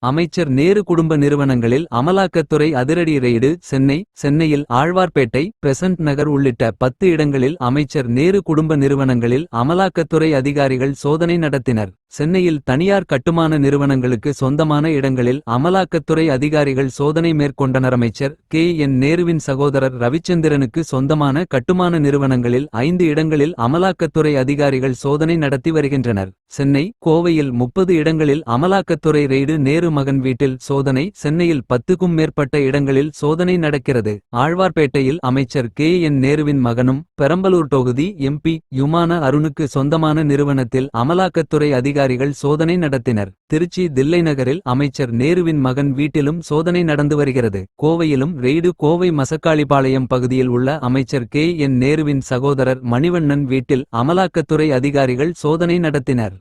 அமைச்சர் நேரு குடும்ப நிறுவனங்களில் அமலாக்கத்துறை அதிரடி ரெய்டு. சென்னையில் ஆழ்வார்பேட்டை, பெசன்ட் நகர் உள்ளிட்ட 10 இடங்களில் அமைச்சர் நேரு குடும்ப நிறுவனங்களில் அமலாக்கத்துறை அதிகாரிகள் சோதனை நடத்தினர். சென்னையில் தனியார் கட்டுமான நிறுவனங்களுக்கு சொந்தமான இடங்களில் அமலாக்கத்துறை அதிகாரிகள் சோதனை மேற்கொண்டனர். அமைச்சர் கே. என். நேருவின் சகோதரர் ரவிச்சந்திரனுக்கு சொந்தமான கட்டுமான நிறுவனங்களில் 5 இடங்களில் அமலாக்கத்துறை அதிகாரிகள் சோதனை நடத்தி வருகின்றனர். சென்னை, கோவையில் 30 இடங்களில் அமலாக்கத்துறை ரெய்டு. நேரு மகன் வீட்டில் சோதனை. சென்னையில் 10க்கும் மேற்பட்ட இடங்களில் சோதனை நடக்கிறது. ஆழ்வார்பேட்டையில் அமைச்சர் கே. என். நேருவின் மகனும் பெரம்பலூர் தொகுதி எம்பி யுமான அருணுக்கு சொந்தமான நிறுவனத்தில் அமலாக்கத்துறை அதிகாரிகள் சோதனை நடத்தினர். திருச்சி தில்லை நகரில் அமைச்சர் நேருவின் மகன் வீட்டிலும் சோதனை நடந்து வருகிறது. கோவையிலும் ரெய்டு. கோவை மசக்காளிபாளையம் பகுதியில் உள்ள அமைச்சர் கே. என். நேருவின் சகோதரர் மணிவண்ணன் வீட்டில் அமலாக்கத்துறை அதிகாரிகள் சோதனை நடத்தினர்.